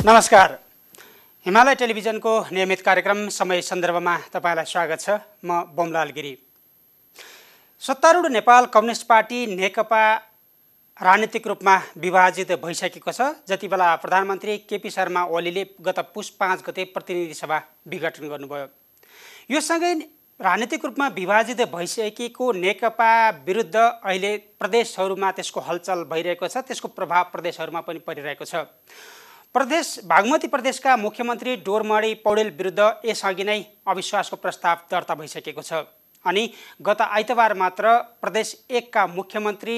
नमस्कार। हिमालय टेलिभिजनको नियमित कार्यक्रम समय सन्दर्भमा तपाईलाई स्वागत छ। म बमलाल गिरी। सत्तारूढ नेपाल कम्युनिस्ट पार्टी नेकपा राजनीतिक रूपमा विभाजित भइसकेको छ। जतिबेला प्रधानमन्त्री केपी शर्मा ओलीले गत पुस 5 गते प्रतिनिधि सभा विघटन गर्नुभयो, यो सँगै राजनीतिक रूपमा विभाजित भइसकेको नेकपा विरुद्ध अहिले प्रदेशहरूमा त्यसको हलचल भइरहेको छ। त्यसको प्रभाव प्रदेशहरूमा पनि परिरहेको छ। बागमती प्रदेशका मुख्यमन्त्री डोरमणी पौडेल विरुद्ध यसअघि नै अविश्वासको प्रस्ताव दर्ता भइसकेको छ। अनि गत आइतबार मात्र प्रदेश 1 का मुख्यमन्त्री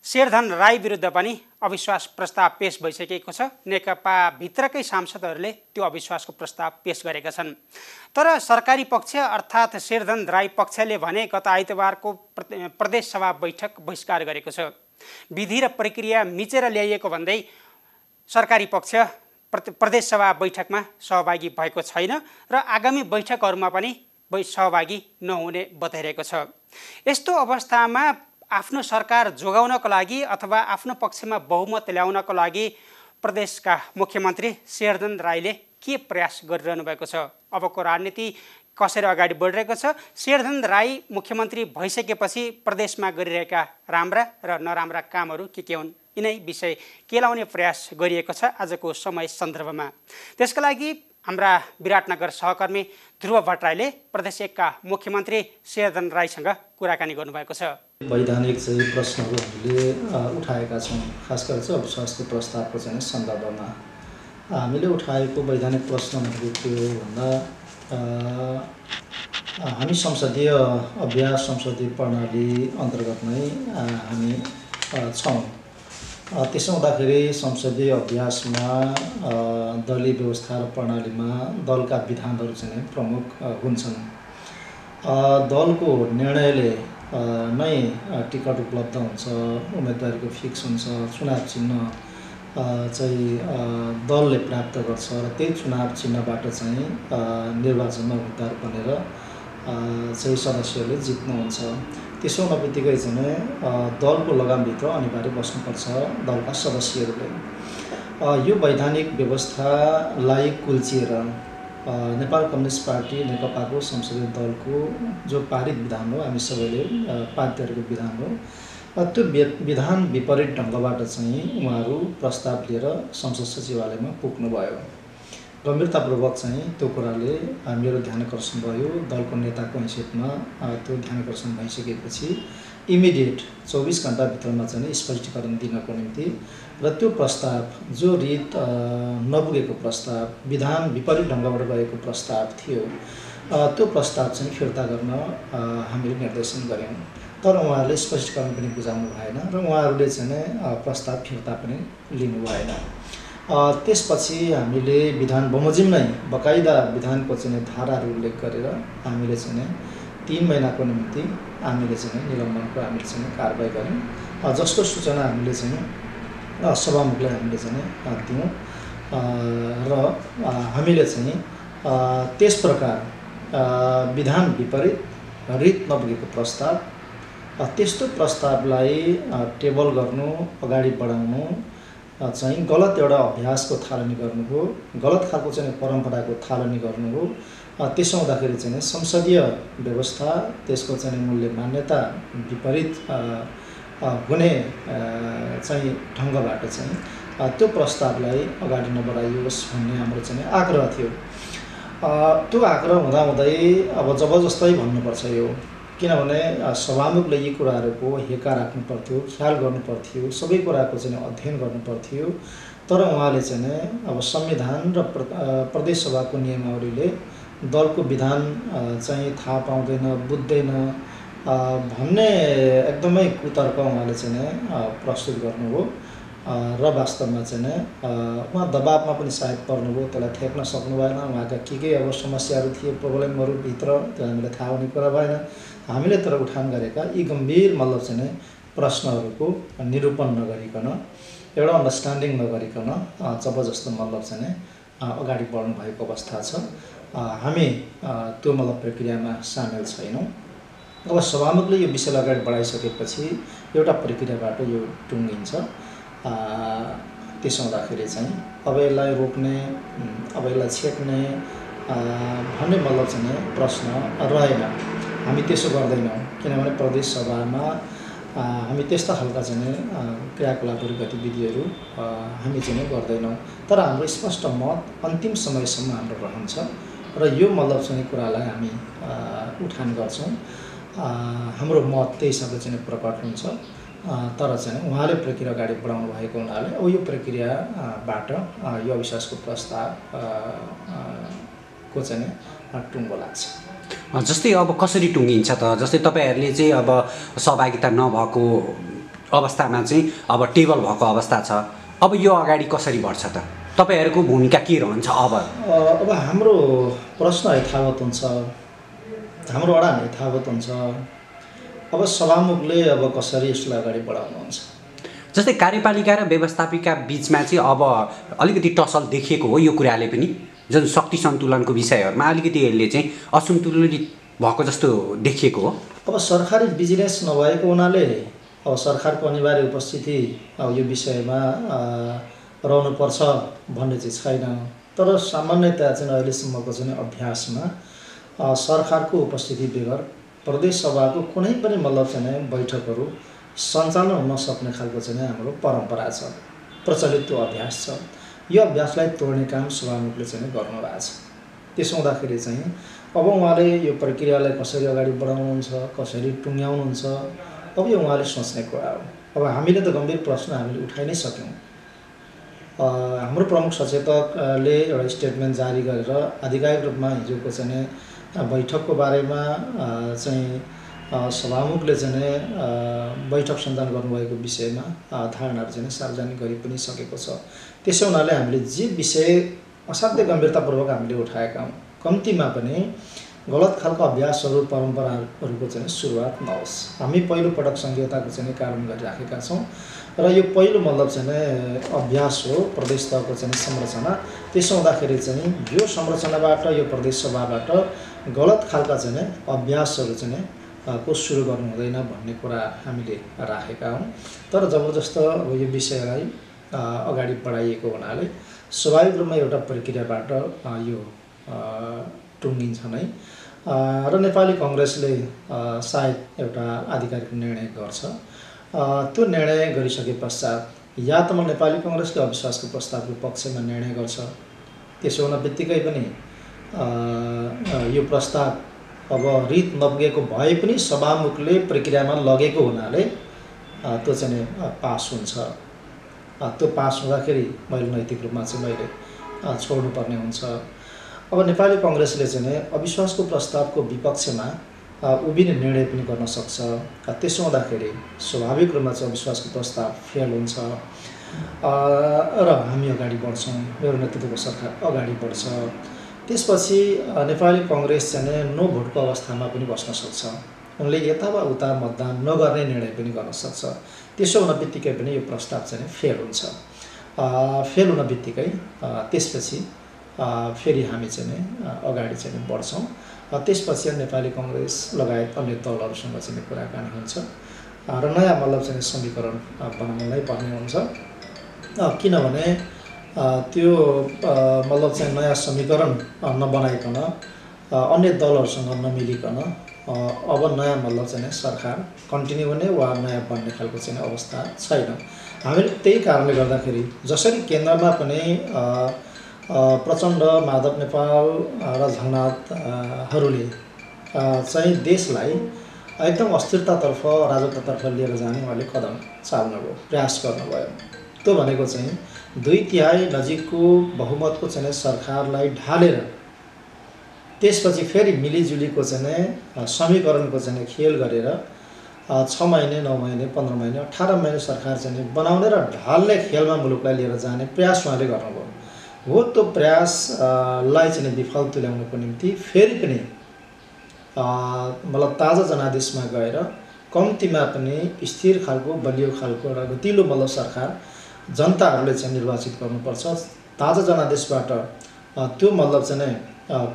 शेरधन राई विरुद्ध पनि अविश्वास प्रस्ताव पेश भइसकेको छ। नेकपा भित्रकै सांसदहरूले त्यो अविश्वासको प्रस्ताव पेश गरेका छन्। तर सरकारी पक्ष अर्थात् शेरधन राई पक्षले भने गत आइतबारको प्रदेश सभा बैठक बहिष्कार गरेको छ। विधि र प्रक्रिया मिचेर ल्याइएको भन्दै सरकारी पक्ष प्रदेश सभा बैठकमा सहभागी भएको छैन र आगामी बैठकहरूमा पनि सहभागी नहुने बताइरहेको छ। यस्तो अवस्थामा आफ्नो सरकार जोगाउनको लागि अथवा आफ्नो पक्षमा बहुमत ल्याउनको लागि प्रदेशका मुख्यमन्त्री शेरधन राईले के प्रयास गरिरहनु भएको छ? अबको राजनीति कसरी अगाडि बढिरहेको छ? शेरधन राई मुख्यमन्त्री भइसकेपछि प्रदेशमा गरिरहेका राम्रा र नराम्रा कामहरू के हुन्? यिनै विषय केलाउने प्रयास गरिएको छ आजको समय सन्दर्भमा। त्यसका लागि हाम्रा विराटनगर सहकर्मी ध्रुव भट्टराईले प्रदेश 1 का मुख्यमन्त्री शेरधन राईसँग कुराकानी गर्नुभएको छ। वैधानिक प्रश्नहरू हामीले उठाएका छौँ। खास गरेर चाहिँ अविश्वासको प्रस्तावको सन्दर्भमा हामीले उठाएको वैधानिक प्रश्नहरू के हो भन्दा हामी संसदीय अभ्यास संसदीय प्रणाली अन्तर्गत नै हामी छौँ। त्यसो हुँदाखेरि संसदीय अभ्यासमा दलीय व्यवस्था र प्रणालीमा दलका विधानहरू चाहिँ प्रमुख हुन्छन्। दलको निर्णयले नै टिकट उपलब्ध हुन्छ, उम्मेदवारीको फिक्स हुन्छ, चुनाव चिन्ह चाहिँ दलले प्राप्त गर्छ र त्यही चुनाव चिन्हबाट चाहिँ निर्वाचनमा उम्मेदवार बनेर चाहिँ सदस्यहरूले जित्नुहुन्छ। त्यसो हुन बित्तिकै चाहिँ दलको लगामभित्र अनिवार्य बस्नुपर्छ दलका सदस्यहरूले। यो वैधानिक व्यवस्थालाई कुल्चिएर नेपाल कम्युनिस्ट पार्टी नेकपाको संसदीय दलको जो पारित विधान हो, हामी सबैले पारित गरेको विधान हो, त्यो विधान विपरीत ढङ्गबाट चाहिँ उहाँहरू प्रस्ताव लिएर संसद सचिवालयमा पुग्नुभयो। गम्भीरतापूर्वक चाहिँ त्यो कुराले मेरो ध्यानकर्षण भयो। दलको नेताको हैसियतमा त्यो ध्यानकर्षण भइसकेपछि इमिडिएट 24 घण्टाभित्रमा चाहिँ स्पष्टीकरण दिनको निम्ति र त्यो प्रस्ताव जो रीत नपुगेको प्रस्ताव, विधान विपरीत ढङ्गबाट गएको प्रस्ताव थियो, त्यो प्रस्ताव चाहिँ फिर्ता गर्न हामीले निर्देशन गऱ्यौँ। तर उहाँहरूले स्पष्टीकरण पनि बुझाउनु भएन र उहाँहरूले चाहिँ प्रस्ताव फिर्ता पनि लिनु भएन। त्यसपछि हामीले विधान बमोजिम नै बकाइदा विधानको चाहिँ धाराहरू उल्लेख गरेर हामीले चाहिँ 3 महिनाको निम्ति हामीले चाहिँ निलम्बनको हामीले चाहिँ कारबाही गऱ्यौँ, जसको सूचना हामीले चाहिँ सभामुखलाई हामीले चाहिँ दियौँ र हामीले चाहिँ त्यस प्रकार विधान विपरीत रीत नपुगेको प्रस्ताव, त्यस्तो प्रस्तावलाई टेबल गर्नु, अगाडि बढाउनु चाहिँ गलत एउटा अभ्यासको थालनी गर्नु हो, गलत खालको चाहिँ परम्पराको थालनी गर्नु हो। त्यसो हुँदाखेरि चाहिँ संसदीय व्यवस्था त्यसको चाहिँ मूल्य मान्यता विपरीत हुने चाहिँ ढङ्गबाट चाहिँ त्यो प्रस्तावलाई अगाडि नबढाइयोस् भन्ने हाम्रो चाहिँ आग्रह थियो। त्यो आग्रह हुँदाहुँदै अब जबरजस्तै भन्नुपर्छ यो, किनभने सभामुखले यी कुराहरूको हेका राख्नु पर्थ्यो, ख्याल गर्नु पर्थ्यो, सबै कुराको चाहिँ अध्ययन गर्नु पर्थ्यो। तर उहाँले चाहिँ अब संविधान र प्रदेश सभाको नियमावलीले दलको विधान चाहिँ थाहा पाउँदैन, बुझ्दैन भन्ने एकदमै कुतर्क उहाँले चाहिँ प्रस्तुत गर्नु हो र वास्तवमा चाहिँ उहाँ दबावमा पनि सायद पर्नुभयो, त्यसलाई ठेक्न सक्नु भएन। उहाँका के अब समस्याहरू थिए, प्रब्लमहरू भित्र, त्यो हामीलाई थाहा हुने कुरा भएन। हामीले तर उठान गरेका यी गम्भीर मतलब चाहिँ प्रश्नहरूको निरूपण नगरिकन, एउटा अन्डरस्ट्यान्डिङ नगरिकन जबरजस्त मतलब चाहिँ अगाडि बढ्नु भएको अवस्था छ। हामी त्यो मतलब प्रक्रियामा सामेल छैनौँ। अब सभामुखले यो विषयलाई अगाडि बढाइसकेपछि एउटा प्रक्रियाबाट यो टुङ्गिन्छ। त्यसो हुँदाखेरि चाहिँ अब यसलाई रोक्ने अब यसलाई छेक्ने भन्ने मतलब चाहिँ प्रश्न रहेन। हामी त्यसो गर्दैनौँ, किनभने प्रदेश सभामा हामी त्यस्ता खालका चाहिँ क्रियाकलापहरू गतिविधिहरू हामी चाहिँ गर्दैनौँ। तर हाम्रो स्पष्ट मत अन्तिम समयसम्म हाम्रो रहन्छ र यो मतलब चाहिँ कुरालाई हामी उठान गर्छौँ। हाम्रो मत त्यही हिसाबले चाहिँ प्रकट हुन्छ। तर चाहिँ उहाँले प्रक्रिया अगाडि बढाउनु भएको हुनाले अब यो प्रक्रियाबाट यो अविश्वासको प्रस्ताव को चाहिँ टुङ्गो लाग्छ। जस्तै अब कसरी टुङ्गिन्छ त? जस्तै तपाईँहरूले चाहिँ अब सहभागिता नभएको अवस्थामा चाहिँ अब टेबल भएको अवस्था छ, अब यो अगाडि कसरी बढ्छ त? तपाईँहरूको भूमिका के रहन्छ अब? अब हाम्रो प्रश्न यथावत हुन्छ, हाम्रो अडान यथावत हुन्छ। अब सभामुखले अब कसरी यसलाई अगाडि बढाउनुहुन्छ? जस्तै कार्यपालिका र व्यवस्थापिका बिचमा चाहिँ अब अलिकति टसल देखिएको हो यो कुराले पनि, जुन शक्ति सन्तुलनको विषयहरूमा अलिकति यसले चाहिँ असन्तुलित भएको जस्तो देखिएको हो। अब सरकारी बिजनेस नभएको हुनाले अब सरकारको अनिवार्य उपस्थिति अब यो विषयमा रहनुपर्छ भन्ने चाहिँ छैन। तर सामान्यतया चाहिँ अहिलेसम्मको चाहिँ अभ्यासमा सरकारको उपस्थिति बेगर प्रदेश सभाको कुनै पनि मतलब चाहिँ बैठकहरू सञ्चालन हुन सक्ने खालको चाहिँ हाम्रो परम्परा छ, प्रचलित त्यो अभ्यास छ। यो अभ्यासलाई तोड्ने काम सभामुखले चाहिँ गर्नुभएको छ। त्यसो हुँदाखेरि चाहिँ अब उहाँले यो प्रक्रियालाई कसरी अगाडि बढाउनुहुन्छ, कसरी टुङ्ग्याउनुहुन्छ, अब यो उहाँले सोच्ने कुरा हो। अब हामीले त गम्भीर प्रश्न हामीले उठाइ नै सक्यौँ। हाम्रो प्रमुख सचेतकले एउटा स्टेटमेन्ट जारी गरेर आधिकारिक रूपमा हिजोको चाहिँ बैठकको बारेमा चाहिँ सभामुखले चाहिँ बैठक सञ्चालन गर्नुभएको विषयमा धारणाहरू चाहिँ सार्वजनिक गरि पनि सकेको छ। त्यसो हुनाले हामीले जे विषय असाध्यै गम्भीरतापूर्वक हामीले उठाएका हौँ, कम्तीमा पनि गलत खालको अभ्यासहरू परम्पराहरूको चाहिँ सुरुवात नहोस्। हामी पहिलो पटक संहिताको चाहिँ कार्यान्वयन गरिराखेका छौँ र यो पहिलो मतलब चाहिँ अभ्यास हो प्रदेश तहको चाहिँ संरचना। त्यसो हुँदाखेरि चाहिँ यो संरचनाबाट यो प्रदेश सभाबाट गलत खालका चाहिँ अभ्यासहरू चाहिँ को सुरु गर्नु हुँदैन भन्ने कुरा हामीले राखेका हौँ। तर जबरजस्त अब यो विषयलाई अगाडि बढाइएको हुनाले स्वाभाविक रूपमा एउटा प्रक्रियाबाट यो टुङ्गिन्छ नै। र नेपाली कङ्ग्रेसले सायद एउटा आधिकारिक निर्णय गर्छ। त्यो निर्णय गरिसके पश्चात या त म नेपाली कङ्ग्रेसले अविश्वासको प्रस्तावको पक्षमा निर्णय गर्छ, त्यसो हुन बित्तिकै पनि यो प्रस्ताव अब रित नपुगेको भए पनि सभामुखले प्रक्रियामा लगेको हुनाले त्यो चाहिँ पास हुन्छ। त्यो पास हुँदाखेरि मैले नैतिक रूपमा चाहिँ मैले छोड्नुपर्ने हुन्छ। अब नेपाली कङ्ग्रेसले चाहिँ अविश्वासको प्रस्तावको विपक्षमा उभिने निर्णय पनि गर्न सक्छ। त्यसो हुँदाखेरि स्वाभाविक रूपमा चाहिँ अविश्वासको प्रस्ताव फेल हुन्छ र हामी अगाडि बढ्छौँ, मेरो नेतृत्वको सरकार अगाडि बढ्छ। त्यसपछि नेपाली कङ्ग्रेस चाहिँ नो भोटको अवस्थामा पनि बस्न सक्छ, उनले यता वा उता मतदान नगर्ने निर्णय पनि गर्न सक्छ। त्यसो हुन बित्तिकै पनि यो प्रस्ताव चाहिँ फेल हुन्छ। फेल हुन बित्तिकै त्यसपछि फेरि हामी चाहिँ अगाडि चाहिँ बढ्छौँ। त्यसपछि नेपाली कङ्ग्रेस लगायत अन्य दलहरूसँग चाहिँ कुराकानी हुन्छ र नयाँ मतलब चाहिँ समीकरण बनाउनै पर्ने हुन्छ। किनभने त्यो मतलब चाहिँ नयाँ समीकरण नबनाइकन अन्य दलहरूसँग नमिलिकन अब नयाँ मतलब चाहिँ सरकार कन्टिन्यू हुने वा नयाँ बन्ने खालको चाहिँ अवस्था छैन। हामीले त्यही कारणले गर्दाखेरि जसरी केन्द्रमा पनि प्रचण्ड, माधव नेपाल र झलनाथहरूले चाहिँ देशलाई एकदम अस्थिरतातर्फ, राजत्वतर्फ लिएर जाने उहाँले कदम चाल्नुभयो, प्रयास गर्नुभयो। त्यो भनेको चाहिँ 2/3 नजिकको बहुमतको चाहिँ सरकारलाई ढालेर त्यसपछि फेरि मिलिजुलीको चाहिँ समीकरणको चाहिँ खेल गरेर 6 महिने, 9 महिने, 15 महिने, 18 महिने सरकार चाहिँ बनाउने र ढाल्ने खेलमा मुलुकलाई लिएर जाने प्रयास उहाँले गर्नुभयो। हो त्यो प्रयासलाई चाहिँ विफल तुल्याउनको निम्ति फेरि पनि मतलब ताजा जनादेशमा गएर कम्तीमा पनि स्थिर खालको, बलियो खालको र गतिलो मतलब सरकार जनताहरूले चाहिँ निर्वाचित गर्नुपर्छ। ताजा जनादेशबाट त्यो मतलब चाहिँ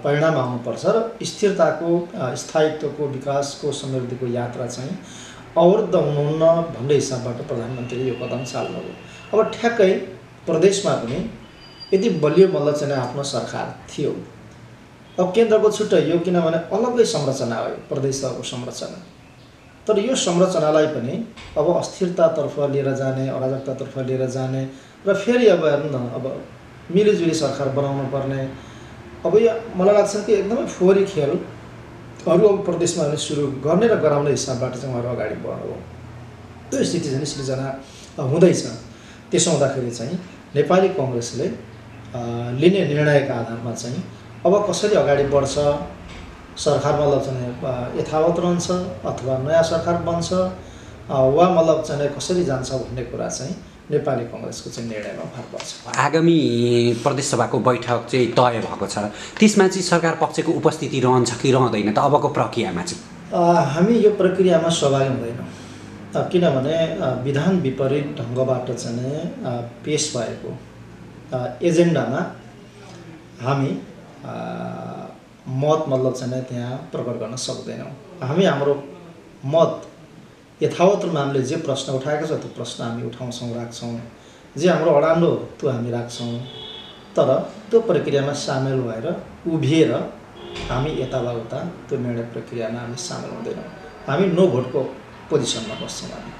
परिणाम आउनुपर्छ र स्थिरताको, स्थायित्वको, विकासको, समृद्धिको यात्रा चाहिँ अवरुद्ध हुनुहुन्न भन्ने हिसाबबाट प्रधानमन्त्रीले यो कदम चाल्नुभयो। अब ठ्याक्कै प्रदेशमा पनि यति बलियो मतलब चाहिँ आफ्नो सरकार थियो। अब केन्द्रको छुट्टै यो, किनभने अलग्गै संरचना हो प्रदेश तहको संरचना। तर यो संरचनालाई पनि अब अस्थिरतातर्फ लिएर जाने, अराजकतातर्फ लिएर जाने र फेरि अब हेर्नु न, अब मिलिजुली सरकार बनाउनु पर्ने, अब यो मलाई लाग्छ कि एकदमै फोहोरी खेल अरू अब प्रदेशमा पनि सुरु गर्ने र गराउने हिसाबबाट चाहिँ उहाँहरू अगाडि बढ्नु हो। त्यो स्थिति चाहिँ सृजना हुँदैछ। त्यसो हुँदाखेरि चाहिँ नेपाली कङ्ग्रेसले लिने निर्णयका आधारमा चाहिँ अब कसरी अगाडि बढ्छ, सरकार मतलब चाहिँ यथावत रहन्छ अथवा नयाँ सरकार बन्छ वा मतलब चाहिँ कसरी जान्छ भन्ने कुरा चाहिँ नेपाली कङ्ग्रेसको चाहिँ निर्णयमा भर पर्छ। आगामी प्रदेशसभाको बैठक चाहिँ तय भएको छ, त्यसमा चाहिँ सरकार पक्षको उपस्थिति रहन्छ कि रहँदैन त अबको प्रक्रियामा चाहिँ? हामी यो प्रक्रियामा सहभागी हुँदैनौँ, किनभने विधान विपरीत ढङ्गबाट चाहिँ पेस भएको एजेन्डामा हामी मत मतलब चाहिँ त्यहाँ प्रकट गर्न सक्दैनौँ। हामी हाम्रो मत यथावत रूपमा हामीले जे प्रश्न उठाएको छ त्यो प्रश्न हामी उठाउँछौँ, राख्छौँ, जे हाम्रो अडालो त्यो हामी राख्छौँ। तर त्यो प्रक्रियामा सामेल भएर उभिएर हामी यता वा उता त्यो निर्णय प्रक्रियामा हामी सामेल हुँदैनौँ। हामी नो भोटको पोजिसनमा बस्छौँ। हामी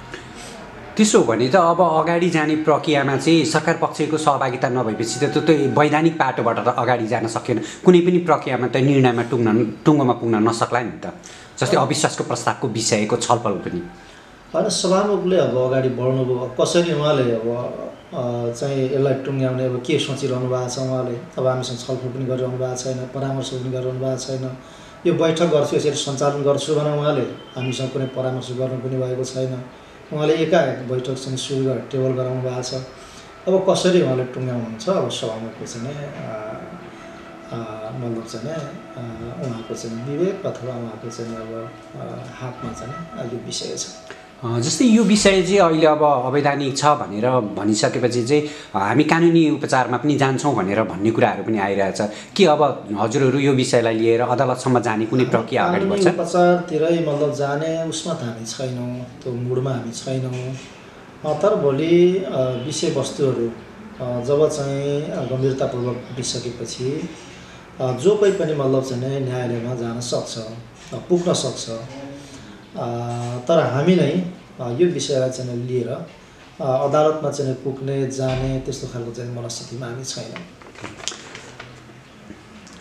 त्यसो भने त अब अगाडि जाने प्रक्रियामा चाहिँ सरकार पक्षको सहभागिता नभएपछि त त्यो वैधानिक पाटोबाट त अगाडि जान सकेन। कुनै पनि प्रक्रियामा त निर्णयमा टुङ्गोमा पुग्न नसक्ला नि त। जस्तै अविश्वासको प्रस्तावको विषयको छलफल पनि होइन, सभामुखले अब अगाडि बढ्नुभयो, कसरी उहाँले अब चाहिँ यसलाई टुङ्ग्याउने अब के सोचिरहनु भएको छ उहाँले। अब हामीसँग छलफल पनि गरिरहनु भएको छैन, परामर्श पनि गरिरहनु भएको छैन। यो बैठक गर्छु यसरी सञ्चालन गर्छु भने उहाँले हामीसँग कुनै परामर्श गर्नु पनि भएको छैन। उहाँले एकाएक बैठक चाहिँ सुरु गरेर टेबल गराउनु भएको छ। अब कसरी उहाँले टुङ्ग्याउनुहुन्छ, अब सभामुखको चाहिँ मतलब चाहिँ उहाँको चाहिँ विवेक अथवा उहाँको चाहिँ अब हातमा चाहिँ यो विषय छ। जस्तै यो विषय चाहिँ अहिले अब अवैधानिक छ भनेर भनिसकेपछि चाहिँ हामी कानुनी उपचारमा पनि जान्छौँ भनेर भन्ने कुराहरू पनि आइरहेछ कि अब हजुरहरू यो विषयलाई लिएर अदालतसम्म जाने कुनै प्रक्रिया अगाडि बढ्छ? उपचारतिरै मतलब जाने उसमा त हामी छैनौँ, त्यो मुडमा हामी छैनौँ। तर भोलि विषयवस्तुहरू जब चाहिँ गम्भीरतापूर्वक घटिसकेपछि जो कोही पनि मतलब चाहिँ न्यायालयमा जान सक्छ, पुग्न सक्छ। तर हामी नै यो विषयलाई चाहिँ लिएर अदालतमा चाहिँ पुग्ने जाने त्यस्तो खालको चाहिँ मनस्थितिमा हामी छैनौँ।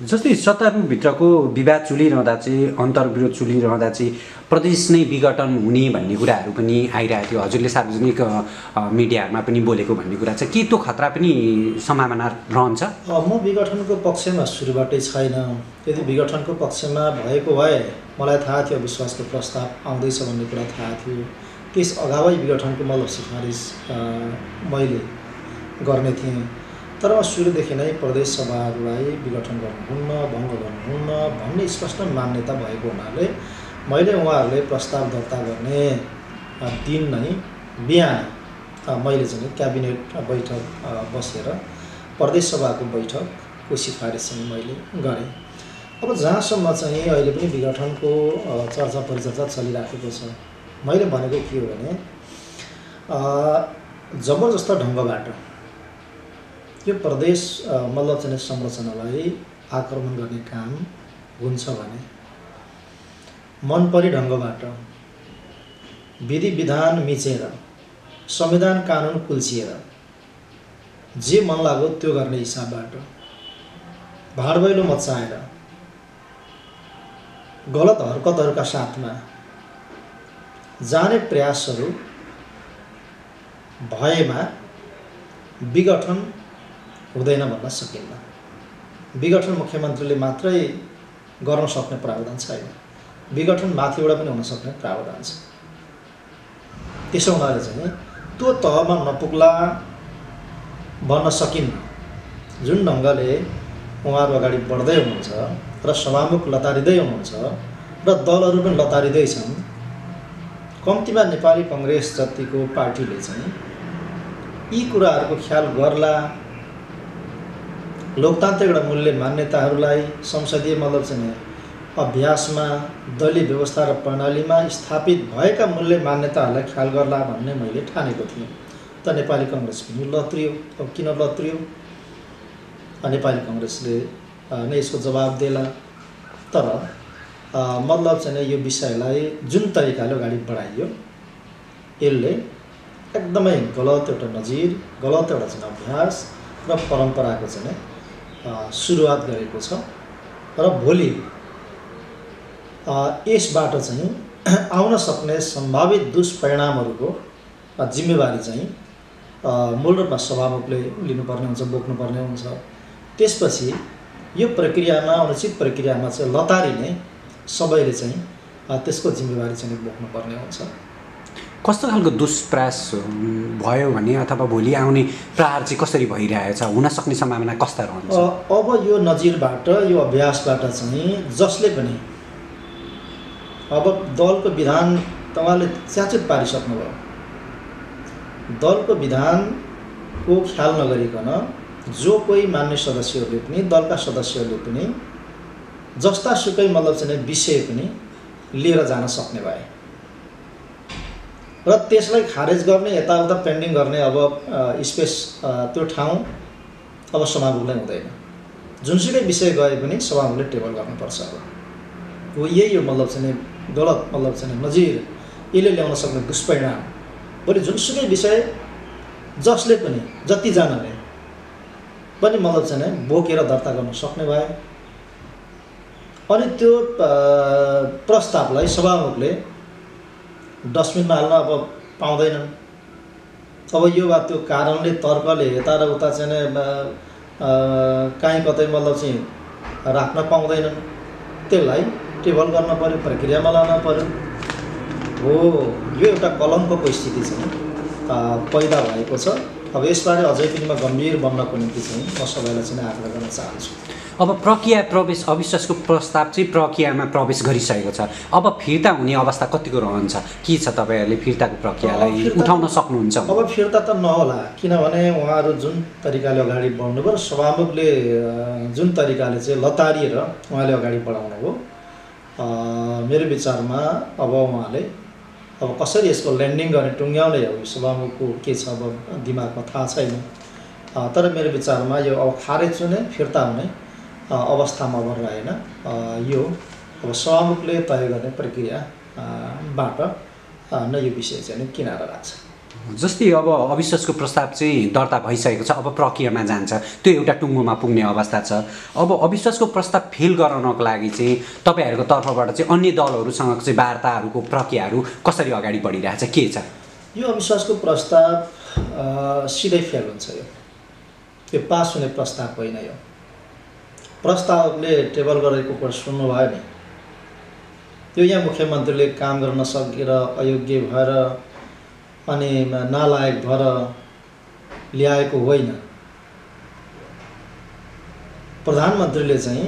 जस्तै सत्तारूढभित्रको विवाद चुलिरहँदा चाहिँ अन्तर्विरोध चुलिरहँदा चाहिँ प्रदेश नै विघटन हुने भन्ने कुराहरू पनि आइरहेको थियो। हजुरले सार्वजनिक मिडियाहरूमा पनि बोलेको भन्ने कुरा छ, के त्यो खतरा पनि सम्भावना रहन्छ? म विघटनको पक्षमा सुरुबाटै छैन। यदि विघटनको पक्षमा भएको भए मलाई थाहा थियो विश्वासको प्रस्ताव आउँदैछ भन्ने कुरा थाहा थियो। त्यस अगावै विघटनको मतलब सिफारिस मैले गर्ने थिएँ। तर सुरुदेखि नै प्रदेश सभाहरूलाई विघटन गर्नुहुन्न, भङ्ग गर्नुहुन्न भन्ने स्पष्ट मान्यता भएको हुनाले मैले उहाँहरूले प्रस्ताव दर्ता गर्ने दिन नै बिहान मैले चाहिँ क्याबिनेट बैठक बसेर प्रदेश सभाको बैठकको सिफारिस चाहिँ मैले गरेँ। अब जहाँसम्म चाहिँ अहिले पनि विघटनको चर्चा परिचर्चा चलिराखेको छ, मैले भनेको के हो भने जबरजस्त ढङ्गबाट यो प्रदेश मतलब चाहिँ संरचनालाई आक्रमण गर्ने काम हुन्छ भने मनपरी ढङ्गबाट विधि विधान मिचेर संविधान कानुन कुल्चिएर जे मन लाग्यो त्यो गर्ने हिसाबबाट भाडभैलो मचाएर गलत हरकतहरूका साथमा जाने प्रयासहरू भएमा विघटन हुँदैन भन्न सकिन्न। विघटन मुख्यमन्त्रीले मात्रै गर्न सक्ने प्रावधान छैन, विघटन माथिबाट पनि हुन सक्ने प्रावधान छ। त्यसो हुनाले चाहिँ त्यो तहमा नपुग्ला भन्न सकिन्न। जुन ढङ्गले उहाँहरू अगाडि बढ्दै हुनुहुन्छ र सभामुख लतारिँदै हुनुहुन्छ र दलहरू पनि लतारिँदैछन्, कम्तीमा नेपाली कङ्ग्रेस जतिको पार्टीले चाहिँ यी कुराहरूको ख्याल गर्ला, लोकतान्त्रिक एउटा मूल्य मान्यताहरूलाई संसदीय मतलब चाहिँ अभ्यासमा दलीय व्यवस्था र प्रणालीमा स्थापित भएका मूल्य मान्यताहरूलाई ख्याल गर्ला भन्ने मैले ठानेको थिएँ। त नेपाली कङ्ग्रेस पनि लत्रियो। अब किन लत्रियो? नेपाली काङ्ग्रेसले नै यसको जवाब देला। तर मतलब चाहिँ यो विषयलाई जुन तरिकाले अगाडि बढाइयो यसले एकदमै गलत एउटा नजिर, गलत एउटा चाहिँ अभ्यास र परम्पराको चाहिँ सुरुवात गरेको छ र भोलि यसबाट चाहिँ आउन सक्ने सम्भावित दुष्परिणामहरूको जिम्मेवारी चाहिँ मूल रूपमा सभामुखले लिनुपर्ने हुन्छ, बोक्नुपर्ने हुन्छ। त्यसपछि यो प्रक्रियामा, अनुचित प्रक्रियामा चाहिँ लतारिने सबैले चाहिँ त्यसको जिम्मेवारी चाहिँ बोक्नुपर्ने हुन्छ। कस्तो खालको दुष्प्रयास भयो भने अथवा भोलि आउने प्रहार चाहिँ कसरी भइरहेछ, हुन सक्ने सम्भावना कस्ता रहन्छ? अब यो नजिरबाट, यो अभ्यासबाट चाहिँ जसले पनि अब दलको विधान तपाईँले च्याचुत पारिसक्नुभयो, दलको विधानको ख्याल नगरिकन जो कोही मान्य सदस्यहरूले पनि, दलका सदस्यहरूले पनि जस्ता सुकै मतलब चाहिँ विषय पनि लिएर जान सक्ने भए र त्यसलाई खारेज गर्ने, यताउता पेन्डिङ गर्ने अब स्पेस त्यो ठाउँ अब सभामुखलाई हुँदैन। जुनसुकै विषय गए पनि सभामुखले टेबल गर्नुपर्छ। अब हो यही हो मतलब चाहिँ गलत मतलब चाहिँ नजिर, यसले ल्याउन सक्ने दुष्परिणाम। भोलि जुनसुकै विषय जसले पनि, जतिजनाले पनि मतलब चाहिँ बोकेर दर्ता गर्न सक्ने भए अनि त्यो प्रस्तावलाई सभामुखले डस्टबिनमा हाल्न अब पाउँदैनन्। अब यो वा त्यो कारणले, तर्कले यता र उता चाहिँ काहीँ कतै मतलब चाहिँ राख्न पाउँदैनन्। त्यसलाई टेबल गर्न पर्यो, प्रक्रियामा लान पर्यो। हो यो एउटा कलङ्कको स्थिति चाहिँ पैदा भएको छ। अब यसबारे अझै पनि म गम्भीर बन्नको निम्ति चाहिँ म सबैलाई चाहिँ आग्रह गर्न चाहन्छु। अब प्रक्रिया प्रवेश, अविश्वासको प्रस्ताव चाहिँ प्रक्रियामा प्रवेश गरिसकेको छ। अब फिर्ता हुने अवस्था कतिको रहन्छ? के छ तपाईँहरूले फिर्ताको प्रक्रियालाई उठाउन सक्नुहुन्छ? अब फिर्ता त नहोला, किनभने उहाँहरू जुन तरिकाले अगाडि बढ्नुभयो र सभामुखले जुन तरिकाले चाहिँ लतारिएर उहाँले अगाडि बढाउनु हो, मेरो विचारमा अब उहाँले अब कसरी यसको ल्यान्डिङ गर्ने, टुङ्ग्याउने हो सभामुखको के छ अब दिमागमा थाहा छैन। तर मेरो विचारमा यो अब खारेज हुने, फिर्ता हुने अवस्थामा अब रहेन। यो अब सभामुखले तय गर्ने प्रक्रियाबाट नै यो विषय चाहिँ किनारा राख्छ। जस्तै अब अविश्वासको प्रस्ताव चाहिँ दर्ता भइसकेको छ, अब प्रक्रियामा जान्छ, त्यो एउटा टुङ्गोमा पुग्ने अवस्था छ। अब अविश्वासको प्रस्ताव फेल गराउनको लागि चाहिँ तपाईँहरूको तर्फबाट चाहिँ अन्य दलहरूसँग चाहिँ वार्ताहरूको प्रक्रियाहरू कसरी अगाडि बढिरहेछ, के छ? यो अविश्वासको प्रस्ताव सिधै फेल हुन्छ। यो पास हुने प्रस्ताव होइन। यो प्रस्तावले टेबल गरेको कुरा सुन्नुभयो नि, यो यहाँ मुख्यमन्त्रीले काम गर्न नसकेर, अयोग्य भएर अनि नालायक भएर ल्याएको होइन। प्रधानमन्त्रीले चाहिँ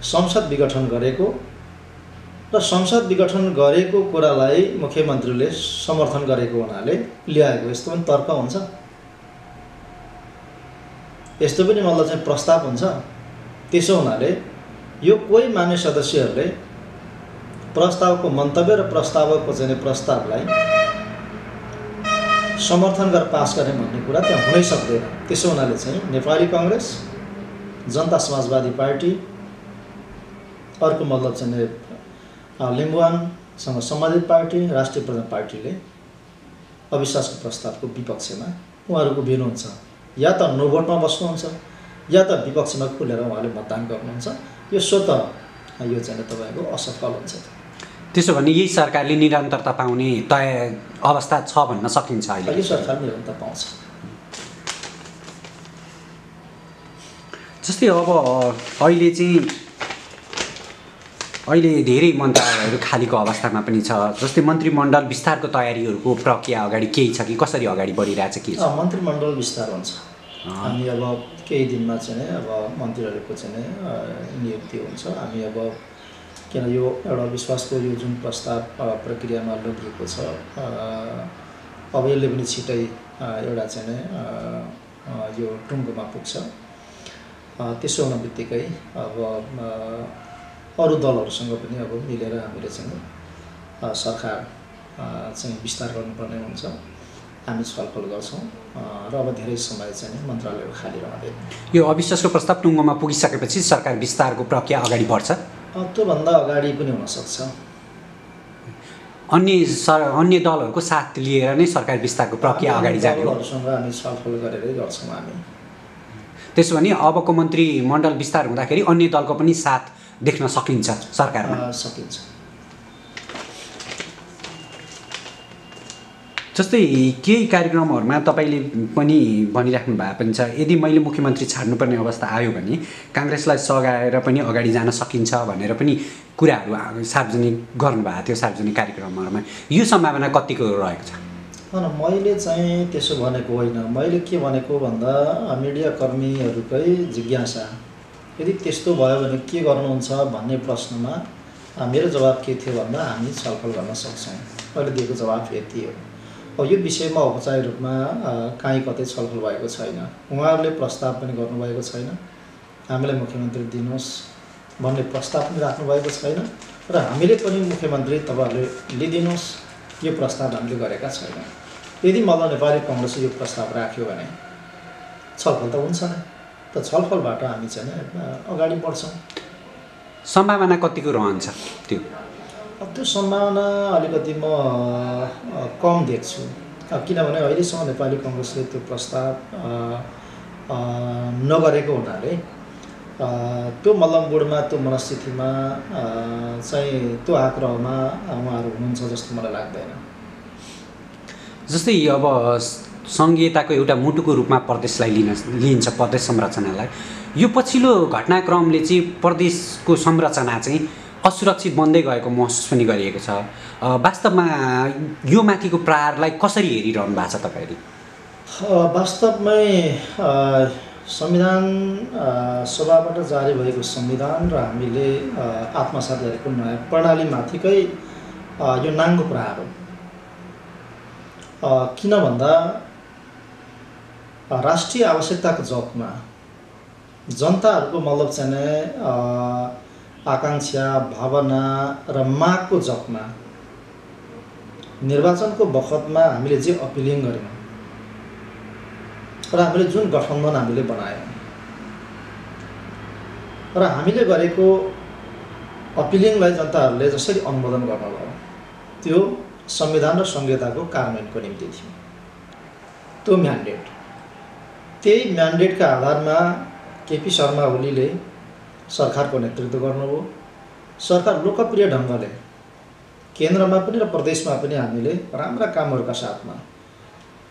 संसद विघटन गरेको र संसद विघटन गरेको कुरालाई मुख्यमन्त्रीले समर्थन गरेको हुनाले ल्याएको, यस्तो पनि तर्क हुन्छ? यस्तो पनि मतलब चाहिँ प्रस्ताव हुन्छ? त्यसो हुनाले यो कोही मान्य सदस्यहरूले प्रस्तावको मन्तव्य र प्रस्तावको चाहिँ प्रस्तावलाई समर्थन गरेर पास गर्ने भन्ने कुरा त्यहाँ हुनै सक्दैन। त्यसो हुनाले चाहिँ नेपाली काङ्ग्रेस, जनता समाजवादी पार्टी, अर्को मतलब चाहिँ लिम्बुवानसँग सम्बन्धित पार्टी, राष्ट्रिय प्रधान पार्टीले अविश्वासको प्रस्तावको विपक्षमा उहाँहरू उभिनुहुन्छ। या त नो भोटमा बस्नुहुन्छ या त विपक्षमा खुलेर उहाँले मतदान गर्नुहुन्छ। यो स्वतः यो चाहिँ तपाईँको असफल हुन्छ। त्यसो भने यही सरकारले निरन्तरता पाउने तय अवस्था छ भन्न सकिन्छ अहिले? यो सरकार निरन्तरता पाउँछ। जस्तै अब अहिले धेरै मन्त्रालयहरू खालीको अवस्थामा पनि छ। जस्तै मन्त्रीमण्डल विस्तारको तयारीहरूको प्रक्रिया अगाडि केही छ कि कसरी अगाडि बढिरहेछ, के छ? मन्त्रीमण्डल विस्तार हुन्छ। हामी अब केही दिनमा चाहिँ अब मन्त्रीहरूको चाहिँ नियुक्ति हुन्छ। हामी अब किन यो एउटा विश्वासको यो जुन प्रस्ताव प्रक्रियामा लगिएको छ, अब यसले पनि छिटै एउटा चाहिँ यो टुङ्गोमा पुग्छ। त्यसो हुन बित्तिकै अब अरू दलहरूसँग पनि अब मिलेर हामीले चाहिँ सरकार चाहिँ विस्तार गर्नुपर्ने हुन्छ। हामी छलफल गर्छौँ र अब धेरै समय चाहिँ मन्त्रालय खाली रहँदैन। यो अविश्वासको प्रस्ताव टुङ्गोमा पुगिसकेपछि सरकार विस्तारको प्रक्रिया अगाडि बढ्छ? त्योभन्दा अगाडि पनि हुनसक्छ। अन्य दलहरूको साथ लिएर नै सरकार विस्तारको प्रक्रिया अगाडि जाने हो? दलहरूसँग हामी छलफल गरेरै गर्छौँ हामी। त्यसो भने अबको मन्त्रीमण्डल विस्तार हुँदाखेरि अन्य दलको पनि साथ देख्न सकिन्छ सरकारमा? सकिन्छ। जस्तै केही कार्यक्रमहरूमा तपाईँले पनि भनिराख्नु भएको पनि छ, यदि मैले मुख्यमन्त्री छाड्नुपर्ने अवस्था आयो भने काङ्ग्रेसलाई सघाएर पनि अगाडि जान सकिन्छ भनेर पनि कुराहरू सार्वजनिक गर्नुभएको थियो सार्वजनिक कार्यक्रमहरूमा। यो सम्भावना कतिको रहेको छ? होइन, मैले चाहिँ त्यसो भनेको होइन। मैले के भनेको भन्दा मिडियाकर्मीहरूकै जिज्ञासा, यदि त्यस्तो भयो भने के गर्नुहुन्छ भन्ने प्रश्नमा मेरो जवाब के थियो भन्दा हामी छलफल गर्न सक्छौँ। मैले दिएको जवाफ यति हो। अब यो विषयमा औपचारिक रूपमा कहीँ कतै छलफल भएको छैन। उहाँहरूले प्रस्ताव पनि गर्नुभएको छैन, हामीलाई मुख्यमन्त्री दिनुहोस् भन्ने प्रस्ताव पनि राख्नुभएको छैन र हामीले पनि मुख्यमन्त्री तपाईँहरूले लिइदिनुहोस् यो प्रस्ताव हामीले गरेका छैनौँ। यदि मल्ल नेपाली कङ्ग्रेसले यो प्रस्ताव राख्यो भने छलफल त हुन्छ नै, त छलफलबाट हामी चाहिँ अगाडि बढ्छौँ। सम्भावना कतिको रहन्छ त्यो? त्यो सम्भावना अलिकति म कम देख्छु, किनभने अहिलेसम्म नेपाली कङ्ग्रेसले त्यो प्रस्ताव नगरेको हुनाले त्यो मल्लमगुडमा त्यो मनस्थितिमा चाहिँ त्यो आग्रहमा उहाँहरू हुनुहुन्छ जस्तो मलाई लाग्दैन। जस्तै अब सङ्घीयताको एउटा मुटुको रूपमा प्रदेशलाई लिइन्छ, प्रदेश संरचनालाई। यो पछिल्लो घटनाक्रमले चाहिँ प्रदेशको संरचना चाहिँ असुरक्षित बन्दै गएको महसुस पनि गरिएको छ। वास्तवमा यो माथिको प्रहारलाई कसरी हेरिरहनु भएको छ तपाईँले? वास्तवमै संविधान सभाबाट जारी भएको संविधान र हामीले आत्मसात गरेको नयाँ प्रणालीमाथिकै यो नाङ्गो प्रहार हो। किन भन्दा राष्ट्रिय आवश्यकताको जगमा जनताहरूको मतलब चाहिँ आकाङ्क्षा, भावना र मागको जगमा निर्वाचनको बखतमा हामीले जे अपिलिङ गऱ्यौँ र हामीले जुन गठबन्धन हामीले बनायौँ र हामीले गरेको अपिलिङलाई जनताहरूले जसरी अनुमोदन गर्नुभयो त्यो संविधान र संहिताको कार्यान्वयनको निम्ति थियो। त्यो म्यान्डेट, त्यही म्यान्डेटका आधारमा केपी शर्मा ओलीले सरकारको नेतृत्व गर्नुभयो। सरकार लोकप्रिय ढङ्गले केन्द्रमा पनि र प्रदेशमा पनि हामीले राम्रा कामहरूका साथमा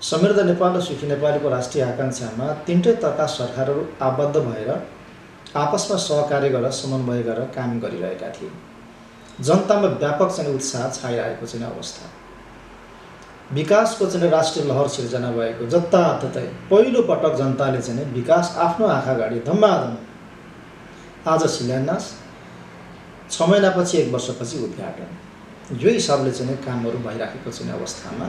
समृद्ध नेपाल र सुखी नेपालको राष्ट्रिय आकाङ्क्षामा तीनटै तहका सरकारहरू आबद्ध भएर आपसमा सहकार्य गरेर समन्वय गरेर काम गरिरहेका थिए। जनतामा व्यापक चाहिँ उत्साह छाइरहेको चाहिँ अवस्था, विकासको चाहिँ राष्ट्रिय लहर सिर्जना भएको, जताततै पहिलो पटक जनताले चाहिँ विकास आफ्नो आँखा अगाडि धम्माधम, आज शिलान्यास, 6 महिनापछि 1 वर्षपछि उद्घाटन, यो हिसाबले चाहिँ कामहरू भइराखेको चाहिँ अवस्थामा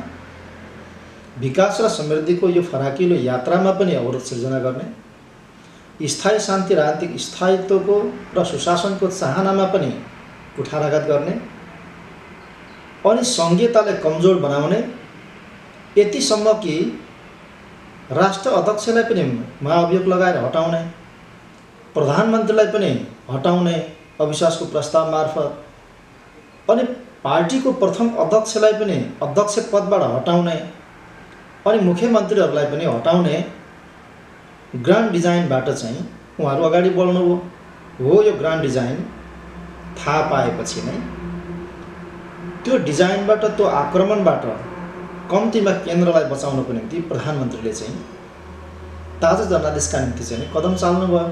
विकास र समृद्धिको यो फराकिलो यात्रामा पनि अवरोध सिर्जना गर्ने, स्थायी शान्ति राजनीतिक स्थायित्वको र सुशासनको चाहनामा पनि कुठाराघात गर्ने अनि सङ्घीयतालाई कमजोर बनाउने, यतिसम्म कि राष्ट्र अध्यक्षलाई पनि महाअभियोग लगाएर हटाउने, प्रधानमन्त्रीलाई पनि हटाउने अविश्वासको प्रस्ताव मार्फत अनि पार्टीको प्रथम अध्यक्षलाई पनि अध्यक्ष पदबाट हटाउने अनि मुख्यमन्त्रीहरूलाई पनि हटाउने ग्रान्ड डिजाइनबाट चाहिँ उहाँहरू अगाडि बढ्नुभयो। हो, यो ग्रान्ड डिजाइन थाहा पाएपछि नै त्यो डिजाइनबाट, त्यो आक्रमणबाट कम्तीमा केन्द्रलाई बचाउनको निम्ति प्रधानमन्त्रीले चाहिँ ताजा जनादेशका निम्ति चाहिँ कदम चाल्नुभयो,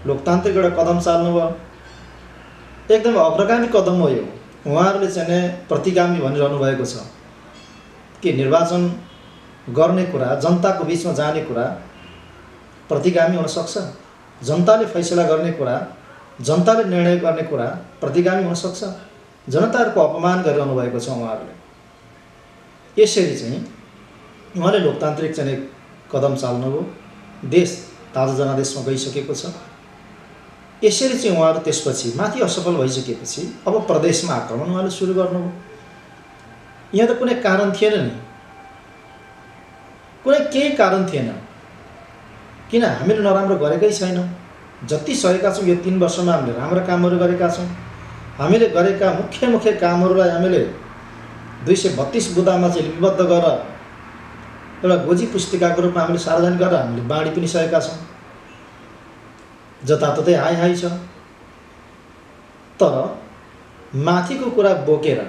लोकतान्त्रिक एउटा कदम चाल्नुभयो, एकदम अग्रगामी कदम हो यो। उहाँहरूले चाहिँ प्रतिगामी भनिरहनु भएको छ कि निर्वाचन गर्ने कुरा, जनताको बिचमा जाने कुरा प्रतिगामी हुन सक्छ, जनताले फैसला गर्ने कुरा, जनताले निर्णय गर्ने कुरा प्रतिगामी हुन सक्छ। जनताहरूको अपमान गरिरहनु भएको छ उहाँहरूले। यसरी चाहिँ उहाँले लोकतान्त्रिक चाहिँ कदम चाल्नुभयो, देश ताजा जनादेशमा गइसकेको छ। यसरी चाहिँ उहाँहरू त्यसपछि माथि असफल भइसकेपछि अब प्रदेशमा आक्रमण उहाँले सुरु गर्नुभयो। यहाँ त कुनै कारण थिएन नि, कुनै केही कारण थिएन, किन हामीले नराम्रो गरेकै छैनौँ। जति सकेका छौँ यो 3 वर्षमा हामीले राम्रा कामहरू गरेका छौँ। हामीले गरेका मुख्य कामहरूलाई हामीले 232 बुँदामा चाहिँ लिपिबद्ध गरेर एउटा गोजी पुस्तिकाको रूपमा हामीले सार्वजनिक गरेर हामीले बाँडी पनि सकेका छौँ। जताततै हाई छ। तर माथिको कुरा बोकेर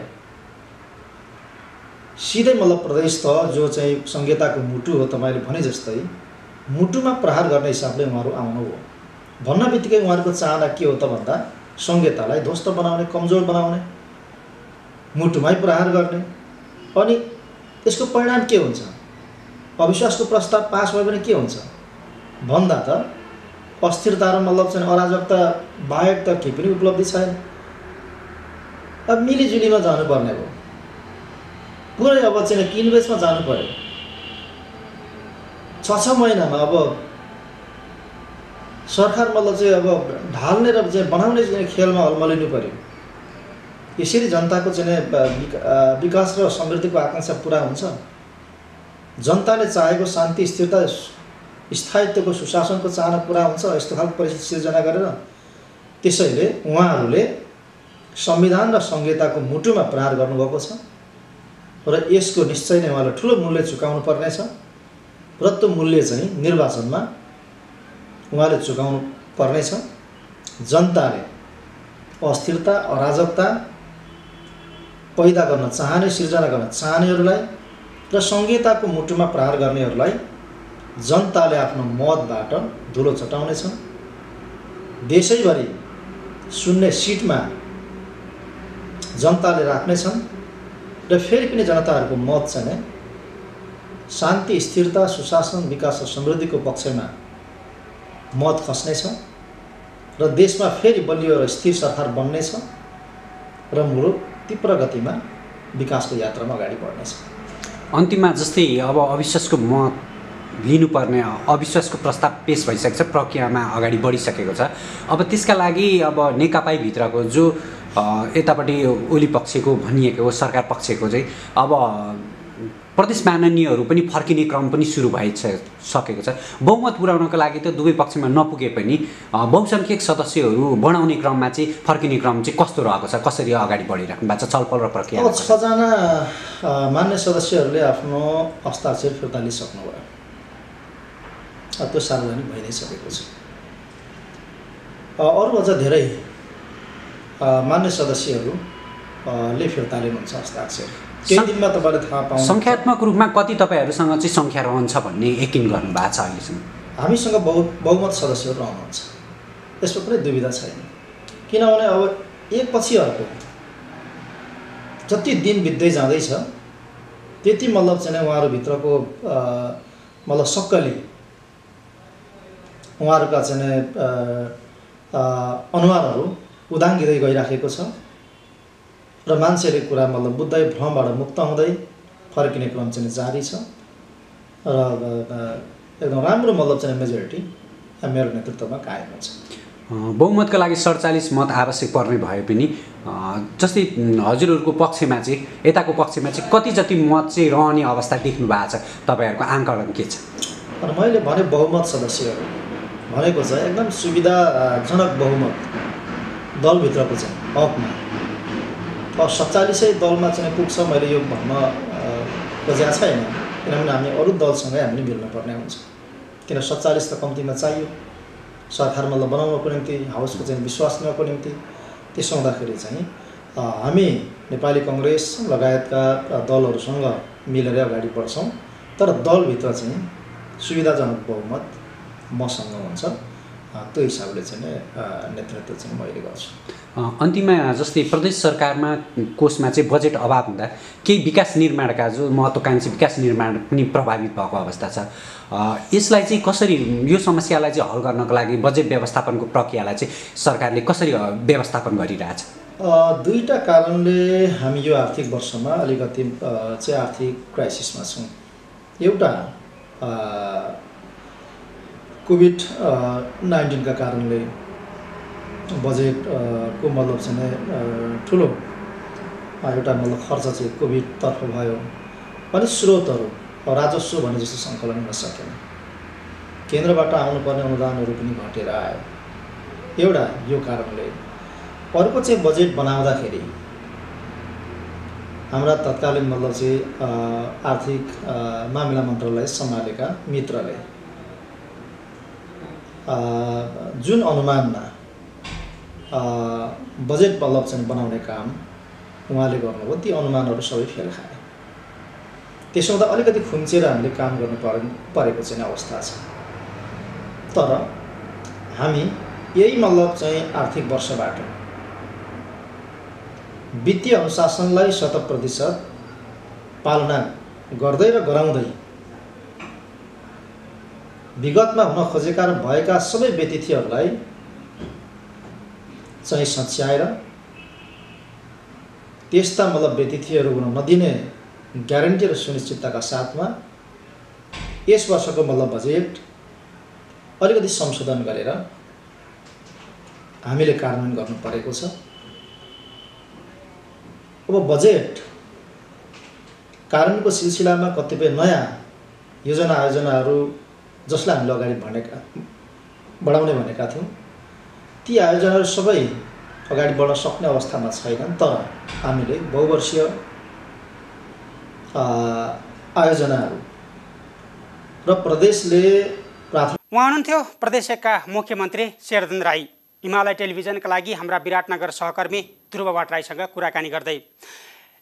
सिधै मतलब प्रदेश तह जो चाहिँ संहिताको मुटु हो, तपाईँले भने जस्तै मुटुमा प्रहार गर्ने हिसाबले उहाँहरू आउनु हो। भन्न बित्तिकै उहाँहरूको चाहना के हो त भन्दा संहितालाई ध्वस्त बनाउने, कमजोर बनाउने, मुटुमै प्रहार गर्ने। अनि यसको परिणाम के हुन्छ? अविश्वासको प्रस्ताव पास भयो भने के हुन्छ भन्दा त अस्थिरता र मतलब चाहिँ अराजकता बाहेक त केही पनि उपलब्धि छैन। अब मिलिजुलीमा जानुपर्ने हो, पुरै अब चाहिँ किनबेचमा जानु पर्यो। 6 महिनामा अब सरकार मतलब चाहिँ अब ढाल्ने र चाहिँ बनाउने चाहिँ खेलमा अलमलिनु पर्यो। यसरी जनताको चाहिँ विकास र समृद्धिको आकाङ्क्षा पुरा हुन्छ? जनताले चाहेको शान्ति, स्थिरता, स्थायित्वको, सुशासनको चाहना पुरा हुन्छ यस्तो खालको परिस्थिति सिर्जना गरेर? त्यसैले उहाँहरूले संविधान र संहिताको मुटुमा प्रहार गर्नुभएको छ र यसको निश्चय नै उहाँले ठुलो मूल्य चुकाउनु पर्नेछ र त्यो मूल्य चाहिँ निर्वाचनमा उहाँले चुकाउनु पर्नेछ। जनताले अस्थिरता, अराजकता पैदा गर्न चाहने, सिर्जना गर्न चाहनेहरूलाई र संहिताको मुटुमा प्रहार गर्नेहरूलाई जनताले आफ्नो मतबाट धुलो चटाउनेछ। देशैभरि 0 सिटमा जनताले राख्नेछन् र फेरि पनि जनताहरूको मत चाहिँ शान्ति, स्थिरता, सुशासन, विकास र समृद्धिको पक्षमा मत खस्नेछ र देशमा फेरि बलियो र स्थिर सरकार बन्नेछ र मुलुक तीव्र गतिमा विकासको यात्रामा अगाडि बढ्नेछ। अन्तिममा जस्तै अब अविश्वासको मत लिनुपर्ने अविश्वासको प्रस्ताव पेश भइसकेको छ, प्रक्रियामा अगाडि बढिसकेको छ। अब त्यसका लागि अब नेकपाई भित्रको जो यतापट्टि ओली पक्षको भनिएको सरकार पक्षको चाहिँ अब प्रदेश माननीयहरू पनि फर्किने क्रम पनि सुरु भइसकेको छ। बहुमत पुर्याउनको लागि त दुवै पक्षमा नपुगे पनि बहुसङ्ख्यक सदस्यहरू बनाउने क्रममा चाहिँ फर्किने क्रम चाहिँ कस्तो रहेको छ, कसरी अगाडि बढिराख्नु भएको छ छलफल र प्रक्रिया? अब 6 जना मान्य सदस्यहरूले आफ्नो हस्ताक्षर फिर्ता लिइसक्नुभयो। त्यो सार्वजनिक भइ नै सकेको छ। अरू अझ धेरै मान्य सदस्यहरूले फिर्ता लिनुहुन्छ हस्ताक्षर। केही दिनमा तपाईँले थाहा पाउनु। सङ्ख्यात्मक रूपमा कति तपाईँहरूसँग चाहिँ सङ्ख्या रहन्छ भन्ने यकिन गर्नुभएको छ अहिलेसम्म? हामीसँग बहुमत सदस्यहरू रहनुहुन्छ, यसमा कुनै दुविधा छैन। किनभने अब एकपछि अर्को जति दिन बित्दै जाँदैछ त्यति मतलब चाहिँ उहाँहरूभित्रको मतलब सक्कली उहाँहरूका चाहिँ अनुहारहरू उदाङ्गिँदै गइराखेको छ र मान्छेले कुरा मतलब बुझ्दै भ्रमबाट मुक्त हुँदै फर्किने क्रम चाहिँ जारी छ र एकदम राम्रो मतलब चाहिँ मेजोरिटी मेरो नेतृत्वमा कायम हुन्छ। बहुमतका लागि 47 मत आवश्यक पर्ने भए पनि जस्तै हजुरहरूको पक्षमा चाहिँ यताको पक्षमा चाहिँ कति जति मत चाहिँ रहने अवस्था देख्नु भएको छ, तपाईँहरूको आङ्कलन के छ? मैले भने बहुमत सदस्यहरू भनेको छ एकदम सुविधाजनक बहुमत दलभित्रको चाहिँ हकमा। अब 47 दलमा चाहिँ पुग्छ मैले यो भन्न खोजेको छैन, किनभने हामी अरू दलसँगै हामी मिल्नुपर्ने हुन्छ। किन 47 त कम्तीमा चाहियो सरकार मतलब बनाउनको निम्ति, हाउसको चाहिँ विश्वास लिनको निम्ति। त्यसो हुँदाखेरि चाहिँ हामी नेपाली कङ्ग्रेस लगायतका दलहरूसँग मिलेर अगाडि बढ्छौँ, तर दलभित्र चाहिँ सुविधाजनक बहुमत मसँग हुन्छ। त्यो हिसाबले चाहिँ नेतृत्व चाहिँ मैले गर्छु। अन्तिममा जस्तै प्रदेश सरकारमा कोषमा चाहिँ बजेट अभाव हुँदा केही विकास निर्माणका जो महत्त्वकाङ्क्षी विकास निर्माण पनि प्रभावित भएको अवस्था छ। यसलाई चाहिँ कसरी, यो समस्यालाई चाहिँ हल गर्नको लागि बजेट व्यवस्थापनको प्रक्रियालाई चाहिँ सरकारले कसरी व्यवस्थापन गरिरहेछ? दुईवटा कारणले हामी यो आर्थिक वर्षमा अलिकति चाहिँ आर्थिक क्राइसिसमा छौँ। एउटा कोभिड-19 का कारणले बजेटको मतलब चाहिँ ठुलो एउटा मतलब खर्च चाहिँ कोभिडतर्फ भयो। अनि स्रोतहरू राजस्व भने जस्तो सङ्कलन हुन सकेन। केन्द्रबाट आउनुपर्ने अनुदानहरू पनि घटेर आयो। एउटा यो कारणले। अर्को चाहिँ बजेट बनाउँदाखेरि हाम्रा तत्कालीन मतलब चाहिँ आर्थिक मामिला मन्त्रालय सम्हालेका मित्रले जुन अनुमानमा बजेट मतलब चाहिँ बनाउने काम उहाँले गर्नुभयो ती अनुमानहरू सबै फेल खाए। त्यसो हुँदा अलिकति खुम्चेर हामीले काम गर्नु परेको चाहिँ अवस्था छ। तर हामी यही मतलब चाहिँ आर्थिक वर्षबाट वित्तीय अनुशासनलाई 100% पालना गर्दै र गराउँदै विगतमा हुन खोजेका र भएका सबै व्यतिथिहरूलाई चाहिँ सच्याएर त्यस्ता मतलब व्यतिथिहरू हुन नदिने ग्यारेन्टी र सुनिश्चितताका साथमा यस वर्षको मतलब बजेट अलिकति संशोधन गरेर हामीले कार्यान्वयन गर्नु परेको छ। अब बजेट कार्यान्वयनको सिलसिलामा कतिपय नयाँ योजना आयोजनाहरू जसलाई हामीले अगाडि बढाउने भनेका थियौँ ती आयोजनाहरू सबै अगाडि बढ्न सक्ने अवस्थामा छैनन्। तर हामीले बहुवर्षीय आयोजनाहरू र प्रदेशले उहाँ हुनुहुन्थ्यो प्रदेश 1 का मुख्यमन्त्री शेरधन राई। हिमालय टेलिभिजनका लागि हाम्रा विराटनगर सहकर्मी ध्रुव भट्टराईसँग कुराकानी गर्दै।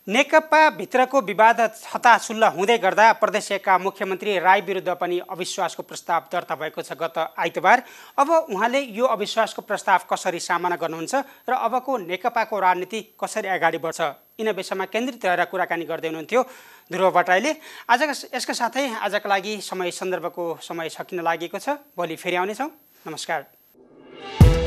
नेकपा भित्रको विवाद हतासुल्ल हुँदै गर्दा प्रदेश 1 का मुख्यमन्त्री राई विरुद्ध पनि अविश्वासको प्रस्ताव दर्ता भएको छ गत आइतबार। अब उहाँले यो अविश्वासको प्रस्ताव कसरी सामना गर्नुहुन्छ र अबको नेकपाको राजनीति कसरी अगाडि बढ्छ यिन विषयमा केन्द्रित रहेर कुराकानी गर्दै हुनुहुन्थ्यो ध्रुव भट्टराईले। यसका साथै आजका लागि समय सन्दर्भको समय सकिन लागेको छ। भोलि फेरि आउनेछौँ। नमस्कार।